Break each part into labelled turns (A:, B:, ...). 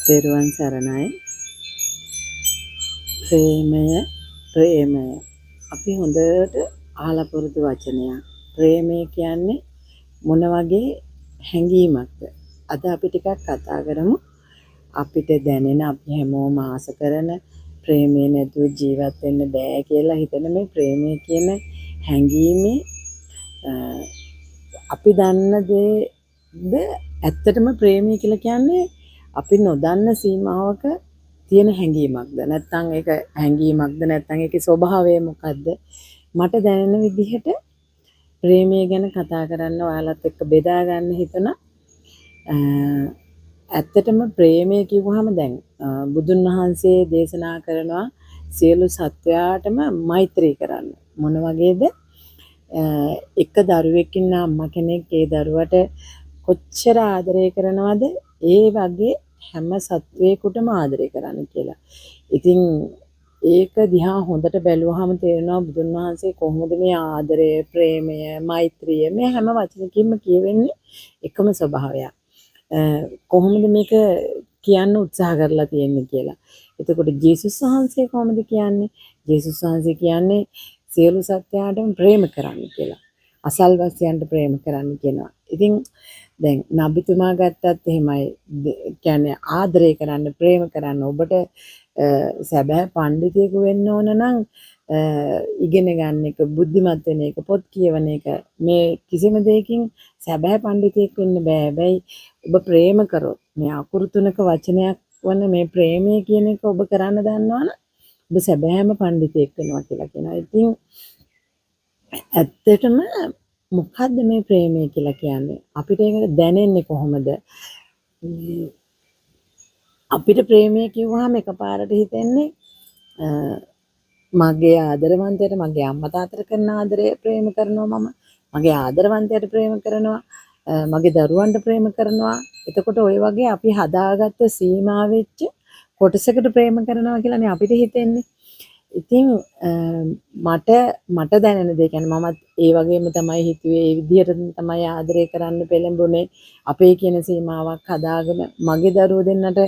A: තෙරුවන් සරණයි. ප්‍රේමය අපි හොඳට අහලා පුරුදු වචනයක්. ප්‍රේමය කියන්නේ මොන වගේ හැඟීමක්ද? අද අපි ටිකක් කතා කරමු. අපිට දැනෙන, අපි හැමෝම ආස කරන, ප්‍රේමය නැතුව ජීවත් වෙන්න බෑ කියලා හිතන මේ ප්‍රේමය කියන හැඟීමේ අපි දන්න දේද ඇත්තටම ප්‍රේමය කියලා කියන්නේ අපි නොදන්න සීමාවක තියෙන හැඟීමක්ද? නැත්නම් ඒක හැඟීමක්ද? නැත්නම් ඒකේ ස්වභාවය මොකද්ද? මට දැනෙන විදිහට ප්‍රේමය ගැන කතා කරන්න ඔයාලත් එක්ක බෙදා ගන්න හිතන. ඇත්තටම ප්‍රේමය කිව්වහම දැන් බුදුන් වහන්සේ දේශනා කරනවා සියලු සත්වයාටම මෛත්‍රී කරන්න. මොන වගේද? එක දරුවෙක් ඉන්න අම්මා කෙනෙක් ඒ දරුවට කොච්චර ආදරය කරනවද ඒ වගේ හැම සත්වයකටම ආදරය කරන්න කියලා. ඉතින් ඒක දිහා හොඳට බැලුවහම තේරෙනවා බුදුන් වහන්සේ කොහොමද මේ ආදරය, ප්‍රේමය, මෛත්‍රිය මේ හැම වචනකින්ම කියවෙන්නේ එකම ස්වභාවයක්. කොහොමද මේක කියන්න උත්සාහ කරලා තියෙන්නේ කියලා. එතකොට ජේසුස් වහන්සේ කොහොමද කියන්නේ? ජේසුස් වහන්සේ කියන්නේ සියලු සත්‍යයන්ටම ප්‍රේම කරන්න කියලා. අසල්වැසියන්ට ප්‍රේම කරන්න කියනවා. ඉතින් දැන් නබිතුමා ගත්තත් එහෙමයි. කියන්නේ ආදරය කරන්න, ප්‍රේම කරන්න. ඔබට සැබෑ පඬිතුෙකු වෙන්න ඕන නම් ඉගෙන ගන්න එක, බුද්ධිමත් වෙන එක, පොත් කියවන එක මේ කිසිම දෙයකින් සැබෑ පඬිතුෙක් වෙන්න බෑ. හැබැයි ඔබ ප්‍රේම කරොත් මේ අකුරු තුනක වචනයක් වන මේ ප්‍රේමය කියන එක ඔබ කරන්න දන්නවනම් ඔබ සැබෑම පඬිතුෙක් වෙනවා කියලා කියනවා. ඉතින් ඇත්තටම මොකද්ද මේ ප්‍රේමය කියලා කියන්නේ? අපිට ඒක දැනෙන්නේ කොහොමද? අපිට ප්‍රේමය කිව්වහම එකපාරට හිතෙන්නේ මගේ ආදරවන්තයට, මගේ අම්මා තාත්තට කරන ආදරය ප්‍රේම කරනවා, මගේ ආදරවන්තයට ප්‍රේම කරනවා, මගේ දරුවන්ට ප්‍රේම කරනවා. එතකොට ওই වගේ අපි හදාගත්ත සීමා වෙච්ච කොටසකට ප්‍රේම කරනවා කියලානේ අපිට හිතෙන්නේ. ඉතින් මට දැනෙන දේ කියන්නේ මමත් ඒ වගේම තමයි හිතුවේ. ඒ විදිහට තමයි ආදරය කරන්න පෙළඹුණේ. අපේ කියන සීමාවක් හදාගෙන මගේ දරුවෝ දෙන්නට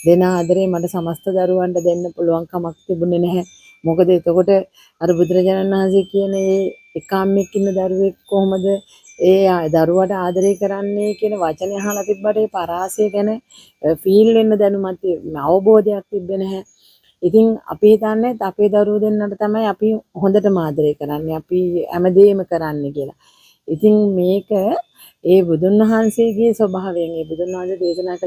A: දෙන ආදරේ මට සමස්ත දරුවන්ට දෙන්න පුළුවන් කමක් තිබුණේ නැහැ. මොකද එතකොට අර බුදුරජාණන් වහන්සේ කියන ඒ එකම්මෙක් ඉන්න දරුවෙක් කොහොමද ඒ දරුවට ආදරය කරන්නේ කියන වචනේ අහලා තිබ්බට ඒ පරාසය ගැන ෆීල් වෙන්න දැනුමක් අවබෝධයක් තිබ්බේ නැහැ. ඉතින් අපි හිතන්නේ අපේ දරුවෝ දෙන්නට තමයි අපි හොඳටම ආදරය කරන්නේ, අපි හැමදේම කරන්නේ කියලා. ඉතින් මේක ඒ බුදුන් වහන්සේගේ ස්වභාවයෙන්, ඒ බුදුන් වහන්සේ දේශනා කළ